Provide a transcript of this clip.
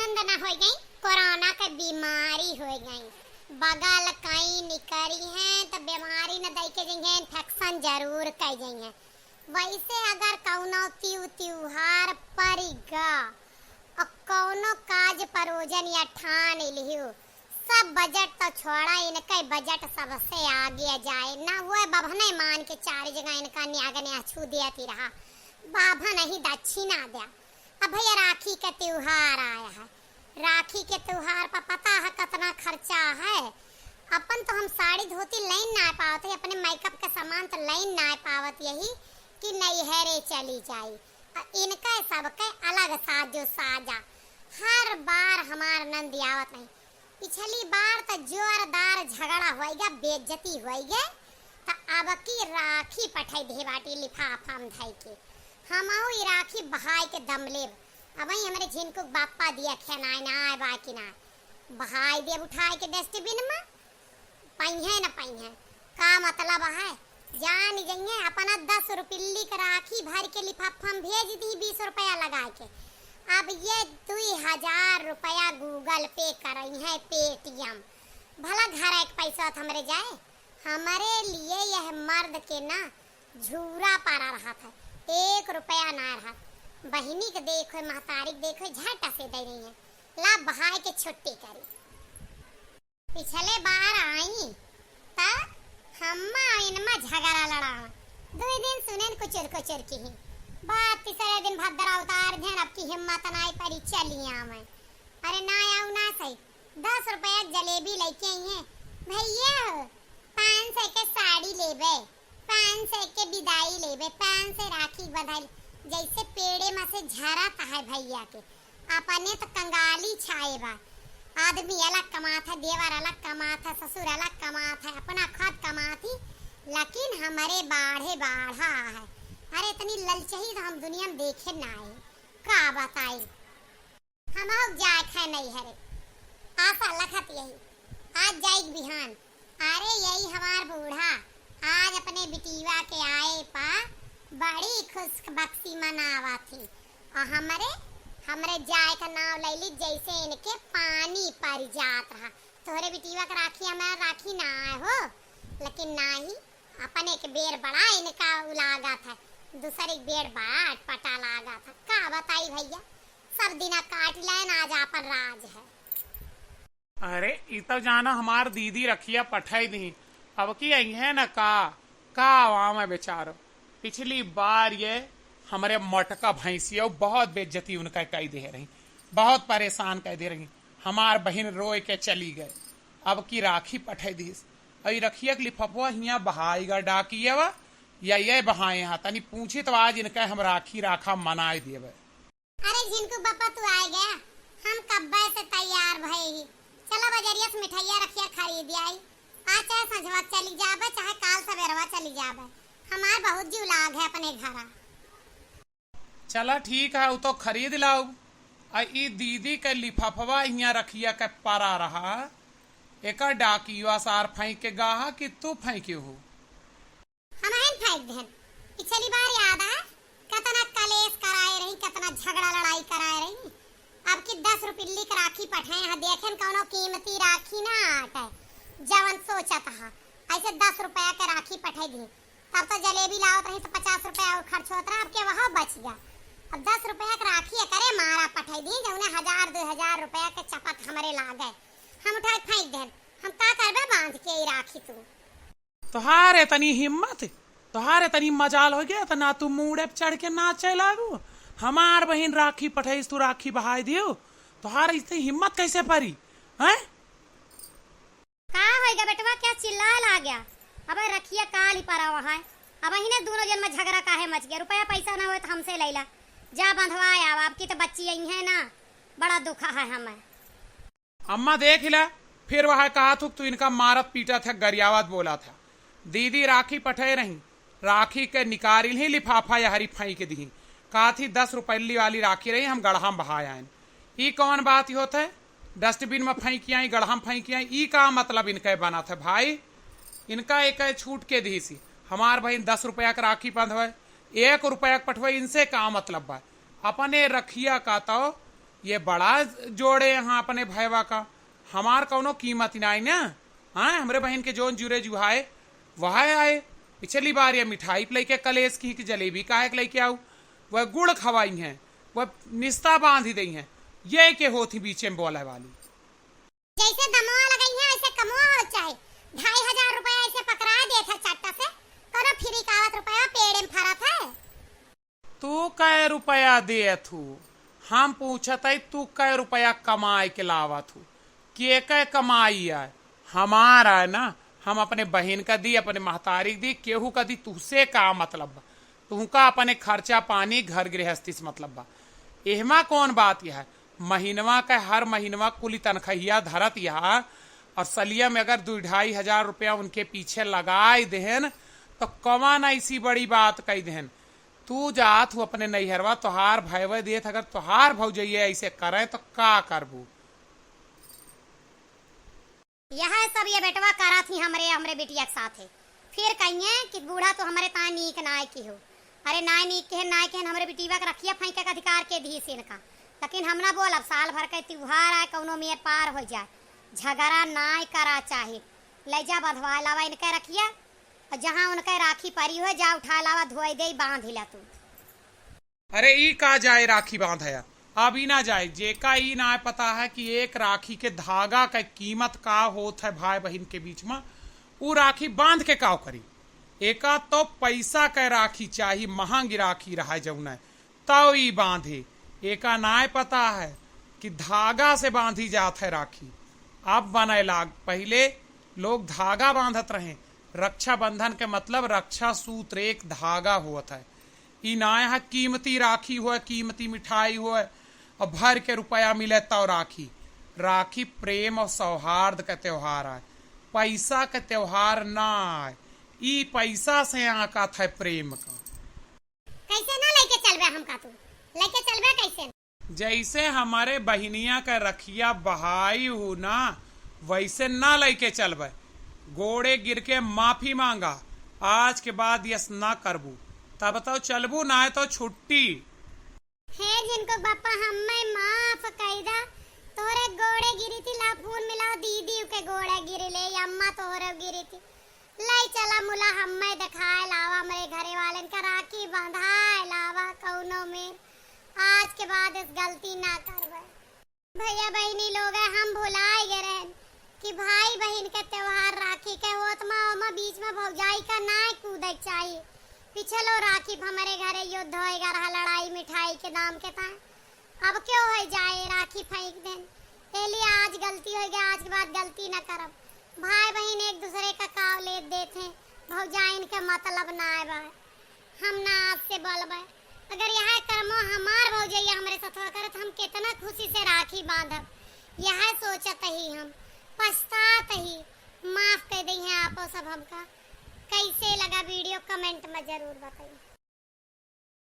बंद न हो गई, कोरोना के बीमारी हो गई। बगल कहीं निकली है तो बीमारी न दई के जाइए, इन्फेक्शन जरूर कर जाइए। वैसे अगर कौनो त्योहार पड़ेगा और कौनो काज परोजन या ठान लियो, सब बजट तो छोड़ा, इनका बजट सबसे आगे जाए ना। वो बाबा मान के 4 जगह इनका न्यागने छू देती रहा, बाबा नहीं दक्षिणा दिया। अब भैया राखी का त्योहार आया है, राखी के त्योहार पर पता है कितना खर्चा है। अपन तो हम साड़ी धोती लाइन ना पावत, अपने मेकअप का सामान तो लाइन ना पावत, यही कि नैहरे चली जाई। इनका सबके अलग साजो साजा, हर बार हमार नंद आवत नहीं। पिछली बार तो जोरदार झगड़ा होएगा, बेइज्जती होएगा, तो अब की राखी पठाई दे बाटी लिफाफा में धई के। हम राखी बहाई के दम लेब। अब हमारे झिनको बापा दिया खेनाई ना आए बाकी ना बहाई देव उठाए के डस्टबिन में, पहिए न पहिए का मतलब है। जान जाइए अपना 10 रुपये का राखी भर के लिफाफा में भेज दी, 20 रुपया लगा के। अब ये 2000 रुपया गूगल पे कर रही है, पेटीएम। भला घर एक पैसा हमरे जाए, हमारे लिए यह मर्द के ना झूरा पारा रहा था, 1 रुपया ना रहा। बहिनी के देखो, महतारी के देखो, झट से दे रही है, ला बहाई के छुट्टी करी। पिछले बार आई ता हम्मा इनमा झगड़ा लड़ा, 2 दिन सुने कुचर की ही बात। तीसरे दिन भद्रा उतार देन, अब की हिम्मत नाई परी चलिया मैं। अरे ना आऊ ना सही, 10 रुपया जलेबी लेके आई है। भैया 500 के साड़ी लेबे, 500 के विदाई लेबे, 500 राखी बधाई। जैसे पेड़े में से झरता है भैया के, अपने तो कंगाली छाए बा। आदमी अलग कमाता, देवर अलग कमाता, ससुर अलग कमाता, अपना खुद कमाती, लेकिन हमारे बाढ़े बाढ़ा है। अरे इतनी ललचही तो हम दुनिया में देखे ना है, का बताई। हम जाए खे नहीं हरे, आशा लखत यही आज जाएगी बिहान। अरे यही हमार बूढ़ा आज अपने बिटिया के आए पा बड़ी खुश बख्शी मनावा थी, और हमरे जाए का नाम ले ली जैसे इनके पानी पर जात रहा। तोहरे बिटिया का राखी हमारा राखी ना आए हो, लेकिन ना ही अपने के बेर बड़ा इनका उलागा था, दूसरे के बेर बड़ा अटपटा लागा था। का बताई भैया, सब दिना काट लाइन, आज आपन राज है। अरे ये तो जाना हमार दीदी रखिया पठाई दी, अब की आई है ना का आवाम है बेचारो। पिछली बार ये हमारे मटका भैंसिया बहुत बेइज्जती उनका कह दे रही, बहुत परेशान कह दे रही। हमार बहन रोए के चली गए, अब की राखी पठाई दी। अई रखिया के लिफाफा हिया बहाईगा डाकिया वा या ये बहाए यहाँ तनी पूछी तो आज इनका हम राखी राखा मनाए देवे। अरे जिनको पापा तू आ गया, हम कब्बे से तैयार भई। चलो बजरिया से मिठाइया रखिया खरीद आई, आज चाहे संझवा चली जाबे चाहे काल सवेरवा चली जाबे, हमार बहुत जी लाग है अपने घरा। चला ठीक है, वो तो खरीद लाओ। ई दीदी के लिफाफवा यहाँ रखिया के पारा रहा, एक डाकिया सार फेंक के गाहा कि तू फेंके हो। हम फेंक देन। पिछली बार याद है कितना कलेश कराए रही, कितना झगड़ा लड़ाई कराए रही। अब की 10 रुपये की राखी पठाए हैं, देखें कौनो कीमती राखी ना आटे जवन सोचा था। ऐसे 10 रुपया के राखी पठाई दी, तब तो जलेबी लाओ रही तो 50 रुपया और खर्च होता रहा, अब के वहाँ बच गया। अब 10 रुपया के राखी करे मारा पठाई दी, जो उन्हें 1000-2000 रुपया के चपत हमारे ला गए, हम उठा फेंक देन। हम का करबे बांध के राखी तू। तोहारे तनी हिम्मत, तोहारे तनी मजाल हो गया, ना तू मुड़े चढ़ के नाचे लागू। हमार बहन राखी पठाई, तू राखी बहाई दियो, तोहार इतनी हिम्मत कैसे परी है? का होएगा बेटवा, क्या चिल्लाए ला गया? अब रखिया काल ही परा वहाँ है। अब इन्हें दोनों जन में झगड़ा काहे मच गया? रुपया पैसा ना हो तो हमसे ले ला, जा बंधवाए। अब आपकी तो बच्ची यही है ना, बड़ा दुख है हमें। अम्मा देख ला, फिर वह कहा थू तू इनका मारत पीटा था, गरियावत बोला था। दीदी राखी पठाई रही, राखी के निकारिल ही लिफाफा या हरी फेंक दी, कहा थी 10 रुपये वाली राखी रही, हम गढ़ा में बहा आए। ई कौन बात होता है? डस्टबिन में फेंक आई, गढ़ा में फेंक आई, ई का मतलब इनका बना था भाई? इनका एक छूट के दी सी, हमार बहन 10 रुपया का राखी बंधवे, 1 रुपया पठवे, इनसे का मतलब बा? अपने रखिया का तो ये बड़ा जोड़े यहाँ अपने भैवा का, हमार कौनो कीमत नहीं ना। हाँ, हमरे बहन के जोन जुरे जुहाए वह आए। पिछली बार ये मिठाई लेके कलेस की कि जलेबी काहे लेके आऊ, वह गुड़ खवाई हैं, वह निस्ता बांध ही दी हैं, ये के होती बीचे में बोले वाली। जैसे दमवा लगाई है ऐसे कमवा हो चाहे 2500 रुपया ऐसे पकड़ा देत है चट्टा से, करो फ्री कावत रुपया पेड़ में फरत है। तू कै रुपया दे थू, हम पूछत है तू कै रुपया कमाए के लावत हूँ, के कमाई है हमारा है ना। हम अपने बहन का दी, अपने महतारी दी, केहू का दी, तुझसे का मतलब बा? तुमका अपने खर्चा पानी घर गृहस्थी से मतलब बा। एहमा कौन बात यह है, महीनवा का हर महीनवा कुल तनखिया धरत यहाँ, और सलिया में अगर 2-2.5 रुपया उनके पीछे लगाए देहन तो कौन ऐसी बड़ी बात कही देहन। तू जात हूँ अपने नैहरवा, तोहार भैव देत, अगर तोहार भौजैया ऐसे करे तो का करबू। यह सब ये बेटवा करा थी हमरे बिटिया के साथ है। फिर कहिए कि बूढ़ा तो हमारे ता नीक नाय की हो। अरे नाय नीक के नाय के हमारे बिटिया के रखिया फेंके का अधिकार के धी से इनका। लेकिन हम ना बोल, अब साल भर के त्योहार आए कौनो मेर पार हो जाए, झगड़ा नाय करा चाहे, ले जा बधवा लावा इनके रखिया, और जहाँ उनके राखी परी हो जा उठा लावा धोई दे बांध हिला तू। अरे ई का जाए राखी बांधया, अब ही ना जाए। जेका ई ना पता है कि एक राखी के धागा का कीमत का होत है भाई बहन के बीच में, वो राखी बांध के का करी। एका तो पैसा का राखी चाहिए, महंगी राखी रहा जौन है तो ई बांधे। एका ना पता है कि धागा से बांधी जात है राखी। अब बने लाग, पहले लोग धागा बांधत रहे, रक्षाबंधन के मतलब रक्षा सूत्र एक धागा होता है। ई ना है कीमती राखी हो, कीमती मिठाई हो और भर के रुपया मिले तो राखी। राखी प्रेम और सौहार्द का त्योहार है, पैसा का त्योहार ना है। ई पैसा से आका था प्रेम का। कैसे ना लेके चलबे हमका, तू लेके चलबे कैसे? जैसे हमारे बहनिया का रखिया बहाई हो ना, वैसे ना लेके चलबे। गोड़े गिर के माफी मांगा, आज के बाद यस ना करबू, तब तो चलबू, ना है तो छुट्टी। हे जिनको बापा हमें माफ कैदा, तोरे गोड़े गिरी थी, ला फोन मिलाओ दीदी के गोड़े गिरी ले, अम्मा तोरे गिरी थी, लाई चला मुला हमें दिखाए लावा, मेरे घरे वाले का राखी बंधाए लावा कौनो में। आज के बाद इस गलती ना करबे। भैया बहनी लोग है, हम भुलाए गए रहे कि भाई बहन के त्योहार राखी के होत में बीच में भौजाई का ना कूदे चाहिए। पिछलो राखी हमारे घरे युद्ध होएगा रहा, लड़ाई मिठाई के दाम के ता, अब क्यों हो जाए राखी फेंक देन। पहले आज गलती हो गई, आज के बाद गलती न करब। भाई बहन एक दूसरे का काव ले देते, भौजाइन के मतलब ना आए, हम ना आज से बोलबे। अगर यह कर्मो हमार भौजैया हमारे साथ करत, हम कितना खुशी से राखी बांधब। यह सोचत ही हम पछतात ही, माफ कर दी है आपो सब हमका। कैसे लगा वीडियो कमेंट में जरूर बताइए।